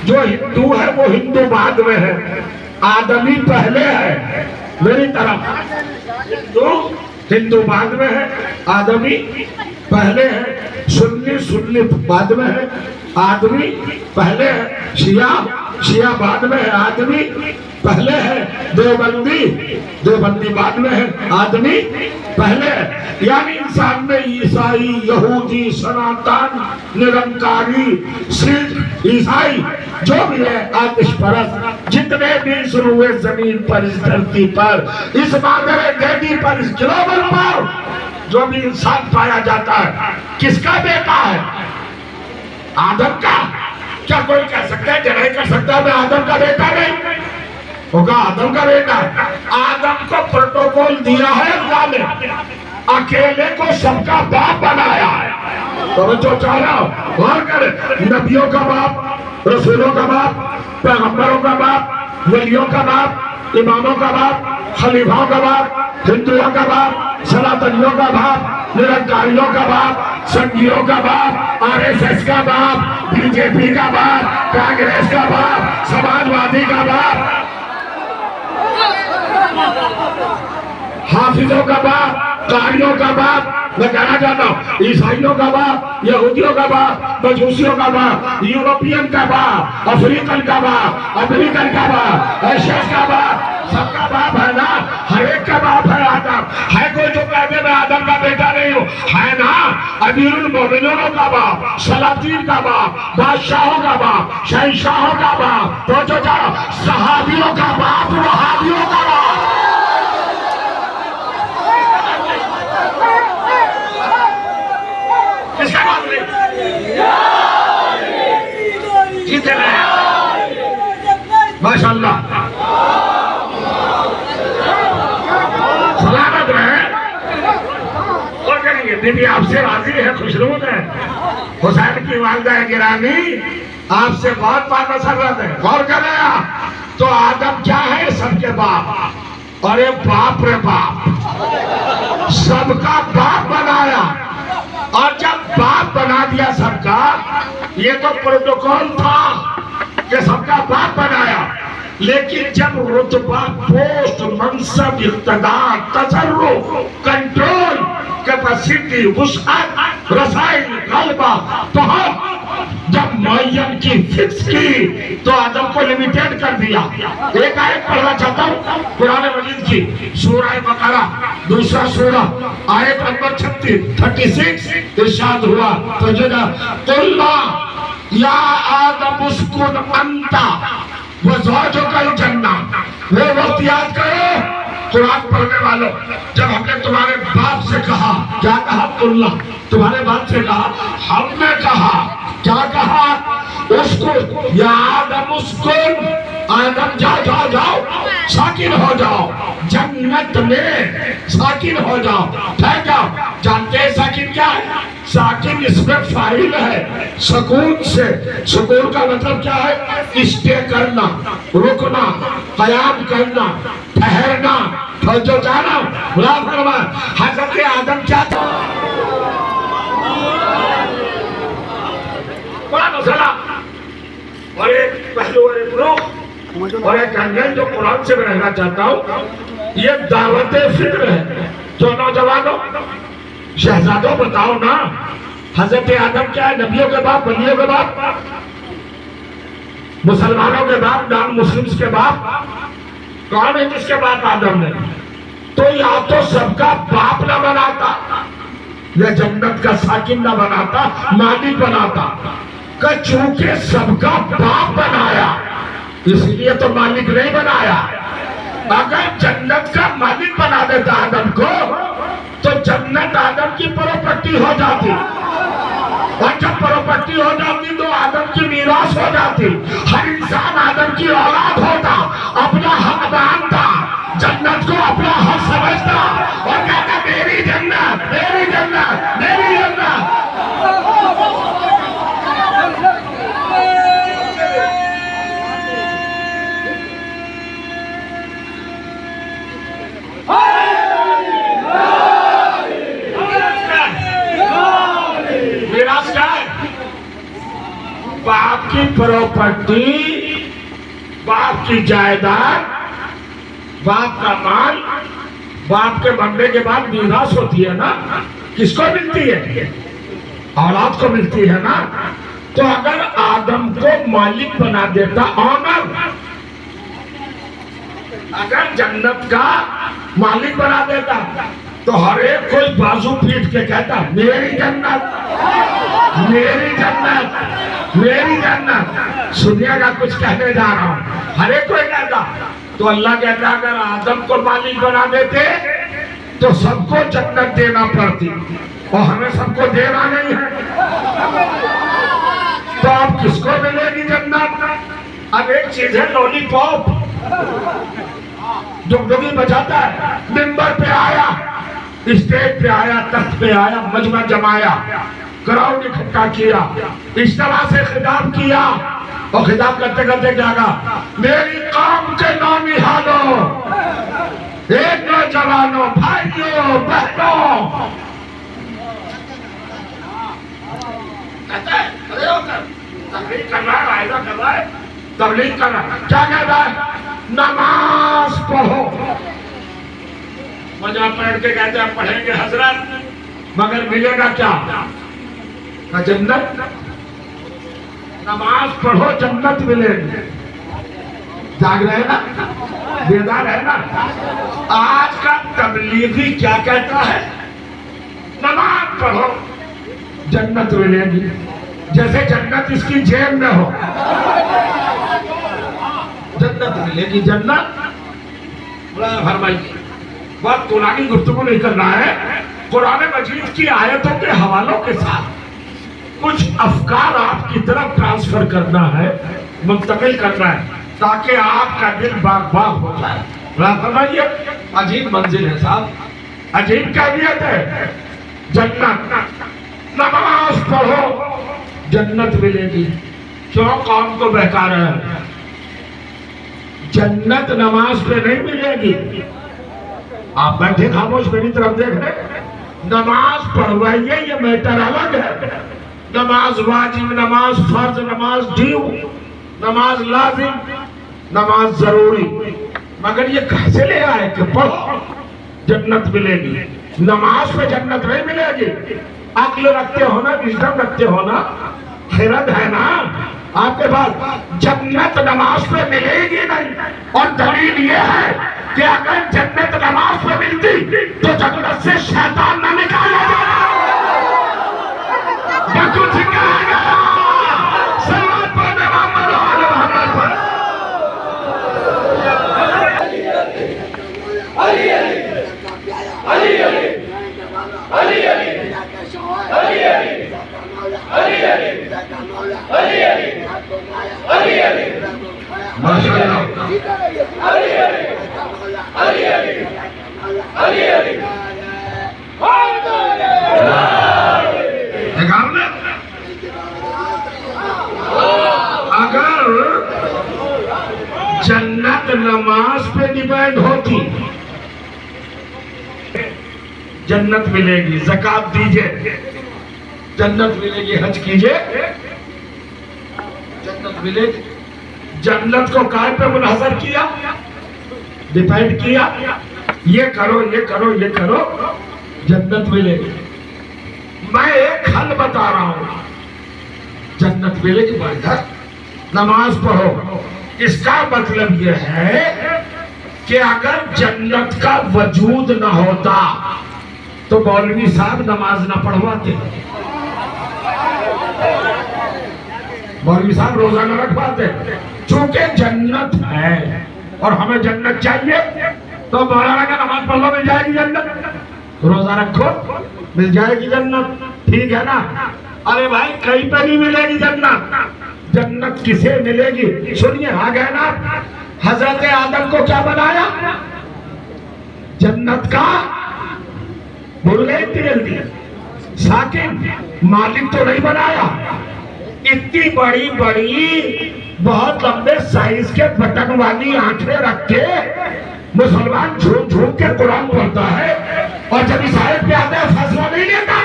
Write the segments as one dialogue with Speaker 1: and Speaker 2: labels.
Speaker 1: जो हिंदू है वो हिंदू बाद में है, आदमी पहले है। मेरी तरफ हिंदू बाद में है, आदमी पहले है। सुन्नी बाद में है, आदमी पहले है। शिया बाद में है, आदमी पहले है। देवबंदी बाद में है, आदमी पहले है। यानी इंसान में ईसाई, यहूदी, सनातन, निरंकारी, सिख, ईसाई जो भी है, आतिशपरस्त जितने भी शुरू हुए जमीन पर, इस धरती पर, इस मादरे डेडी पर, इस ग्लोबल पर जो भी इंसान पाया जाता है, किसका बेटा है? आदम का। क्या कोई कह सकता है, नहीं कर सकता मैं आदम का बेटा नहीं होगा? आदम का बेटा। आदम को प्रोटोकॉल दिया है अल्लाह ने, अकेले को सबका बाप बनाया है। तो जो चाह रहा हो और करे, नबियों का बाप, रसूलों का बाप, पैगंबरों का बाप, वलियों का बाप, इमामों का बाप, खलीफाओं का बाप, हिंदुओं का बाप, सनातनियों का बाप, निरंकारियों का बाप, संघियों का बाप, आरएसएस का बाप, बीजेपी का बाप, कांग्रेस का बाप, समाजवादी का बाप, हाफिजों का बाप, कारियों का बाप, मैं कहना चाहता हूँ ईसाइयों का बाप, यहूदियों का बाप, मजूसियों का बाप, यूरोपियन का बाप, अफ्रीकन का बाप, अमेरिकन का बाप, एशियन का बाप, सबका बाप है ना। हर एक का बाप है आदम। है कोई जो कहते मैं आदम का बेटा नहीं हूँ? है ना। अमीरुल मोमिनीन का बाप, सलातीन का बाप, बादशाहों का बाप, शहंशाहों का बाप, तो जो सहाबियों का बाप, वहाबियों का बाप। किसका बात नहीं? जीते रहे माशाअल्लाह, सलामत रहे। और कहेंगे दीदी आपसे राजी है, खुशरूद है। हुसैन की वालिदा गिरामी आपसे बहुत बात मसरत है। गौर करें तो आदम क्या है? सबके बाप। अरे बाप रे बाप, सबका बाप बनाया। और जब बाप बना दिया सबका, ये तो प्रोटोकॉल था कि सबका बाप बनाया। लेकिन जब रुतबा, पोस्ट, मनसब, इख्तिदार, तसर्रुफ, कंट्रोल, कैपेसिटी, वुसअत, रसाइल, गलबा, तो जब मुअय्यन की फिक्स की तो आदम को लिमिटेड कर दिया। एक आयत पढ़ना चाहता हूँ कुरान मजीद की, सूरह बकरा दूसरा सूरा, आयत नंबर 36 इरशाद हुआ तो जना कुल्ला या आदम उस्कुन अंता वज़ौजुकल जन्नह। वो वक्त याद करो कुरान पढ़ने वालों, जब हमने तुम्हारे बाप से कहा, क्या कहा? कुल्ला, तुम्हारे बाप से कहा, हमने कहा, क्या कहा? उसको या आदम उस्कुन, आदम जाओ साकिन हो जाओ, जन्नत में साकिन हो जाओ, ठहर जाओ। जानते हैं साकिन क्या है? साकिन इसमें फाइल है सुकून से। सुकून का मतलब क्या है? स्टे करना, रुकना, कयाम करना, ठहरना, जो जाना। हजरत आदम क्या था? और एक पहलू और एक रुख और एक एंगल जो कुरान से मैं रहना चाहता हूँ, ये दावत फिक्र है। जो नौजवानों, शहजादों, बताओ ना, हजरत आदम क्या है? नबियों के बाप, वलियों के बाप, मुसलमानों के बाप, नॉन मुस्लिम्स के बाप। कौन है जिसके बाप आदम ने? तो या तो सबका बाप न बनाता, या जन्नत का साकिन न बनाता, मालिक बनाता। का चूंकि सबका बाप बनाया, इसलिए तो मालिक नहीं बनाया। अगर जन्नत का मालिक बना देता आदम को, तो जन्नत आदम की प्रॉपर्टी हो जाती, और जब प्रॉपर्टी हो जाती तो आदम की मीरास हो जाती। हर इंसान आदम की औलाद होता, अपना हक मानता, जन्नत को अपना हक समझता और कहता मेरी जन्नत, मेरी जन्नत, मेरी जन्नत। बाप की प्रॉपर्टी, बाप की जायदाद, बाप का माल, बाप के मरने के बाद मीरास होती है ना, किसको मिलती है? औलाद को मिलती है ना। तो अगर आदम को मालिक बना देता, ऑनर, अगर जन्नत का मालिक बना देता, तो हर एक कोई बाजू पीट के कहता मेरी जन्नत, मेरी जन्नत, मेरी जन्नत। सुनिएगा कुछ कहने जा रहा हूं, हर एक कोई कहता। तो अल्लाह कहता अगर आदम को मालिक बना देते तो सबको जन्नत देना पड़ती, और हमें सबको देना नहीं है, तो अब किसको मिलेगी जन्नत? अब एक चीज है लॉलीपॉप, डुगडुगी बजाता है, मिंबर पे आया, स्टेज पे आया, तख्त पे आया, मजमा जमाया, क्राउड इकट्ठा किया, इस तरह से खिताब किया, और खिताब करते करते क्या कहा? मेरी कौम के नौनिहालों, एक नौजवानों, भाइयों, बहनों, कहता है तबलीग कर रहा है, वायदा कर रहा है, तबलीग कर रहा है, क्या कह रहा है? नमाज पढ़ो। मजा पढ़ के कहते हैं पढ़ेंगे हजरत, मगर मिलेगा क्या? जन्नत। नमाज पढ़ो जन्नत मिलेगी। जाग रहे ना, बेदार है ना। आज का तबलीगी क्या कहता है? नमाज पढ़ो जन्नत मिलेगी, जैसे जन्नत इसकी जेब में हो, जन्नत मिलेगी, जन्नत। फरमाइए, बात कुरानी गुफ्तगू नहीं करना है, कुरान मजीद की आयतों के हवालों के साथ कुछ अफकार आपकी तरफ ट्रांसफर करना है, मुंतकिल करना है, ताकि आपका दिल बाग बाग हो जाए। फरमाइए, अजीब मंजिल है साहब, अजीब कैफियत है। जन्नत, नमाज पढ़ो जन्नत मिलेगी। क्यों कौम को बहका रहे हैं? जन्नत नमाज पे नहीं मिलेगी। आप बैठे खामोश मेरी तरफ देख रहे, नमाज पढ़वाइए, ये मैटर अलग है। नमाज वाजिब, नमाज फर्ज, नमाज ड्यू, नमाज लाजिम, नमाज जरूरी, मगर ये कैसे ले आए कि पढ़ो जन्नत मिलेगी। नमाज पे जन्नत नहीं मिलेगी। अक्ल रखते हो ना, विजडम रखते हो ना, खैरत है ना आपके पास, जन्नत नमाज पे मिलेगी नहीं। और दलील ये है कि अगर जन्नत नमाज पे मिलती तो जन्नत से शैतान न निकाला जाता। कुछ कहा गया, सलात पढ़ने मोहम्मद और मोहम्मद पर। अली अली अली अली अली अली अली अली अली अली अली माशाअल्लाह, अली अली अली अली अली अली। अगर जन्नत नमाज पे डिपेंड होती, जन्नत मिलेगी। ज़कात दीजिए जन्नत मिलेगी, हज कीजिए जन्नत मिलेगी। जन्नत को काय पे मुनहसर किया, डिपेंड किया, ये करो ये करो ये करो जन्नत मिलेगी। मैं एक हल बता रहा हूं, जन्नत मिलेगी। भाई नमाज पढ़ो, इसका मतलब यह है कि अगर जन्नत का वजूद न होता तो मौलवी साहब नमाज न पढ़वाते, मौलवी साहब रोजा न रखवाते। चूंकि जन्नत है और हमें जन्नत चाहिए, तो मौलाना का नमाज पढ़ लो मिल जाएगी जन्नत, रोजा रखो मिल जाएगी जन्नत, ठीक है ना। अरे भाई कहीं पर नहीं मिलेगी जन्नत। जन्नत किसे मिलेगी? सुनिए, आ गए ना। हजरत आदम को क्या बनाया? जन्नत का भूल गए इतनी जल्दी, साकिन मालिक तो नहीं बनाया। इतनी बड़ी बड़ी बहुत लंबे साइज के बटन वाली आंखें रख के मुसलमान झूम झूम के कुरान पढ़ता है, और जब इस आयत पे आता है फैसला नहीं लेता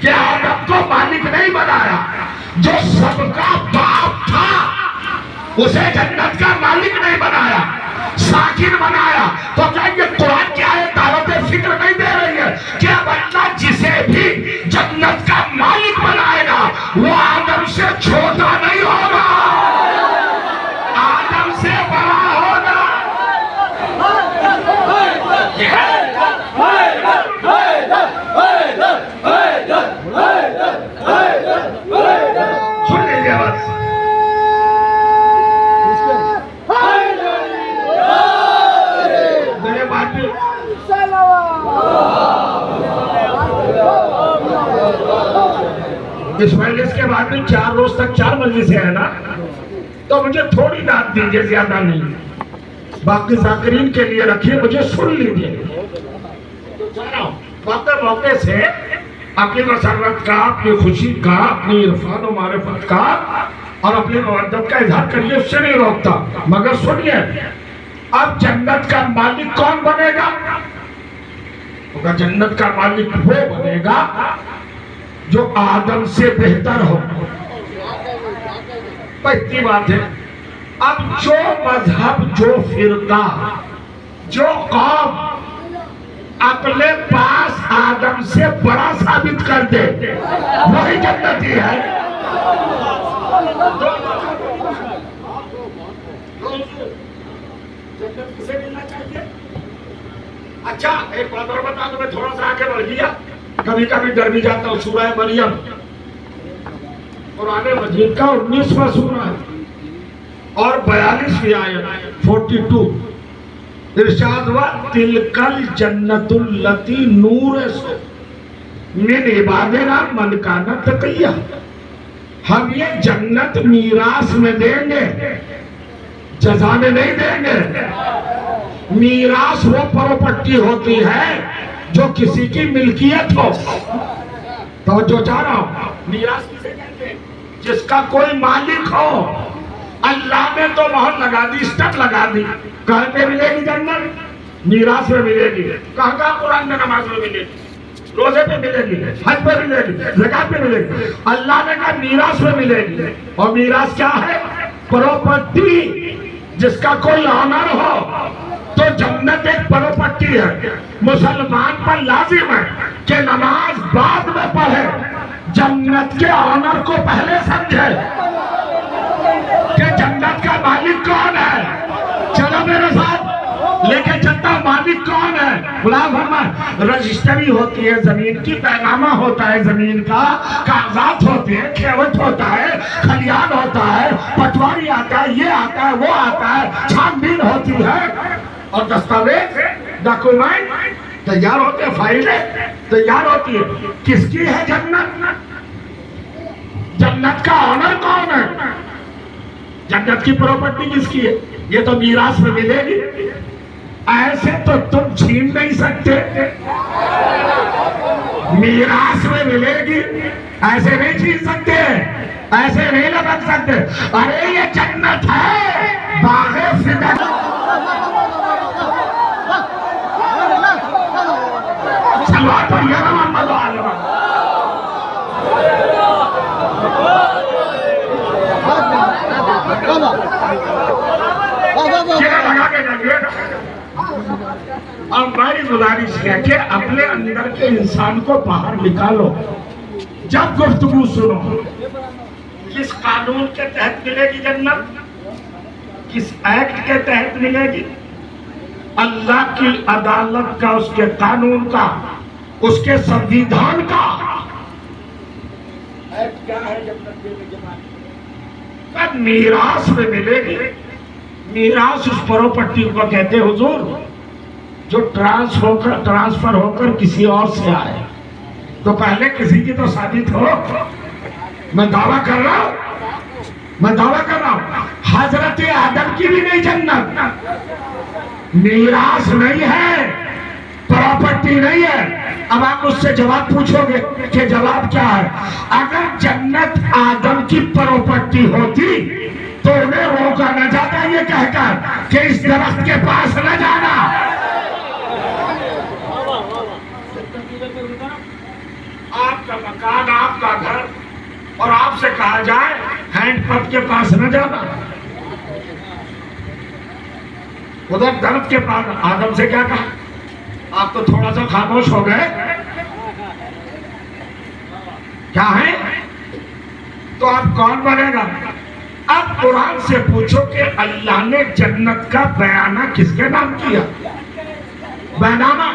Speaker 1: कि आदम को मालिक नहीं बनाया, जो सबका बाप था उसे जन्नत का मालिक नहीं बनाया, साकिन बनाया। तो क्या ये कुरान की आयत दावत फिक्र नहीं दे रही है कि अब अल्लाह जिसे भी जन्नत का मालिक बनाएगा वो आदम से छोटा नहीं होगा, आदम से बड़ा होगा। सुन लीजिए बस, मेरे बात भी इस मजलिस के बाद में 4 रोज तक 4 मजलिसें है ना, तो मुझे थोड़ी दाद दीजिए, ज्यादा नहीं। बाकी जाकिरीन के लिए रखिए, मुझे सुन लीजिए। वक्त मौके से अपनी मसरत का, अपनी खुशी का, अपनी इरफान और मारिफत का और अपनी मवद्दत का इजहार करिए, उससे नहीं रोकता। मगर सुनिए, अब जन्नत का मालिक कौन बनेगा? जन्नत का मालिक वो बनेगा जो आदम से बेहतर हो। पहली बात है, अब जो मजहब, जो फिरका, जो कौम अपने पास आदम से बड़ा साबित कर दे वही जन्नती है। किसे मिलना चाहिए? अच्छा एक बात और बता दो, मैं थोड़ा सा आगे बढ़ गया, कभी कभी डर भी जाता हूँ। सूरह मरियम कुरान मजीद का 19वां सूरा है और 42वीं आयत 42। इरशाद हुआ तिलकल जन्नतुल लती नूर मिन इबादिना मन काना तकिया। हम ये जन्नत मीरास में देंगे, जज़ा में नहीं देंगे। मीरास वो प्रॉपर्टी होती है जो किसी की मिल्कियत हो। तो जो चाह रहा हूं, मीरास किसे कहते हैं? जिसका कोई मालिक हो। अल्लाह ने तो मोहर लगा दी, स्टम्प लगा दी, कहाँ पे मिलेगी जन्नत? मीरास में मिलेगी। कहाँ कहाँ कुरान में नमाज में मिलेगी, रोजे पे मिलेगी, हज पे मिलेगी, ज़कात पे मिलेगी। अल्लाह ने कहा मीरास में मिलेगी। और मीरास क्या है? प्रॉपर्टी जिसका कोई ऑनर हो। तो जन्नत एक प्रॉपर्टी है। मुसलमान पर लाजिम है कि नमाज बाद में पढ़े, जन्नत के ऑनर को पहले समझे कि जन्नत का मालिक कौन है। चलो मेरे साथ लेके चलता हूं, मालिक कौन है? गुलाम फरमान, रजिस्ट्री होती है जमीन की, पैगामा होता है जमीन का, कागजात होते हैं, खेवट होता है, खलियान होता है, पटवारी आता है, ये आता है, वो आता है, छानबीन होती है और दस्तावेज, डॉक्यूमेंट तैयार होते हैं, फाइलें तैयार होती है। किसकी है जन्नत? जन्नत का ऑनर कौन है? जन्नत की प्रॉपर्टी किसकी है? ये तो मीरास में मिलेगी। ऐसे तो तुम छीन नहीं सकते, मीरास में मिलेगी, ऐसे नहीं छीन सकते, ऐसे नहीं लपक सकते। अरे ये जन्नत है, बागे फिदा। सलवात पढ़िए ना मोहम्मद वाले। लगा के जाइए। और मेरी गुजारिश है कि अपने अंदर के इंसान को बाहर निकालो। जब गुफ्तगू सुनो, किस कानून के तहत मिलेगी जन्नत? किस एक्ट के तहत मिलेगी? अल्लाह की अदालत का, उसके कानून का, उसके संविधान का एक्ट क्या है जन्नत देने के बाद? कब मीरास में मिलेगी। मीरास उस प्रॉपर्टी को कहते हैं हुजूर जो ट्रांसफर होकर किसी और से आए। तो पहले किसी की तो साबित हो। मैं दावा कर रहा हूं, हजरत आदम की भी नहीं जन्नत। मीरास नहीं है, प्रॉपर्टी नहीं है। अब आप उससे जवाब पूछोगे कि जवाब क्या है? अगर जन्नत आदम की प्रॉपर्टी होती तो उन्हें रोका न जाता ये कहकर कि इस दरख्त के पास न जाना। आपका मकान, आपका घर, और आपसे कहा जाए हैंडपंप के पास न जाना, उधर दर्द के बाद आदम से क्या कहा? आप तो थोड़ा सा खामोश हो गए, क्या है? तो आप कौन बनेगा? अब कुरान से पूछो कि अल्लाह ने जन्नत का बयाना किसके नाम किया? बैनामा।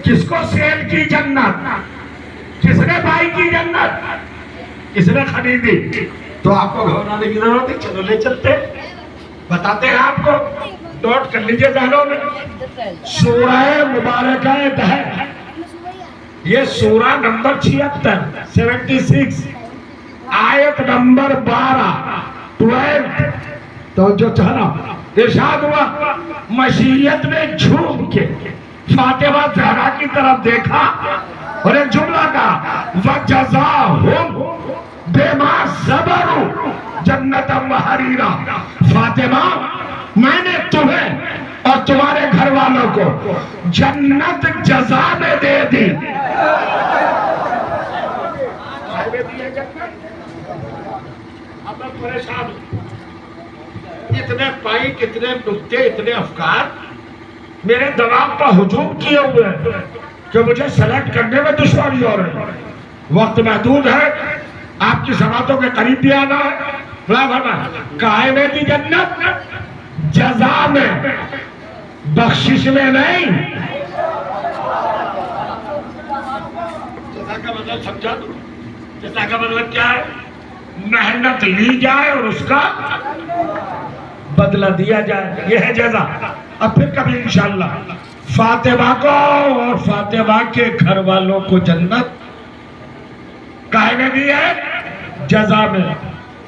Speaker 1: किसको सेल की जन्नत? किसने बाई की जन्नत? किसने खरीदी? तो आपको घबराने की जरूरत है, चलो ले चलते बताते हैं आपको, नोट कर लीजिए ज़हनों में। सूरह मुबारक है, ये सूरह नंबर 76 आयत नंबर 12 तो जो चारा इरशाद हुआ, मशीयत में झूम के फातिमा ज़हरा की तरफ देखा और एक जुमला का वजज़ाहुम बिमा सबरू जन्नतम व हरीरा। फातिमा, मैंने तुम्हें और तुम्हारे घर वालों को जन्नत जज़ा में दे दी। अब मैं परेशान हूं, इतने पाई, कितने नुक्ते, इतने अफकार मेरे दिमाग पर हुजूम किए हुए हैं कि मुझे सेलेक्ट करने में दुश्वारी हो रही है। वक्त महदूद है, आपकी समातों के करीब भी आना है। काहे में दी जन्नत? जज़ा में, बख्शिश में नहीं। जज़ा का मतलब समझा दो। जज़ा का मतलब क्या है? मेहनत ली जाए और उसका बदला दिया जाए, यह है जज़ा। अब फिर कभी इंशाअल्लाह फातिमा को और फातिमा के घर वालों को जन्नत काहे में दी है? जज़ा में।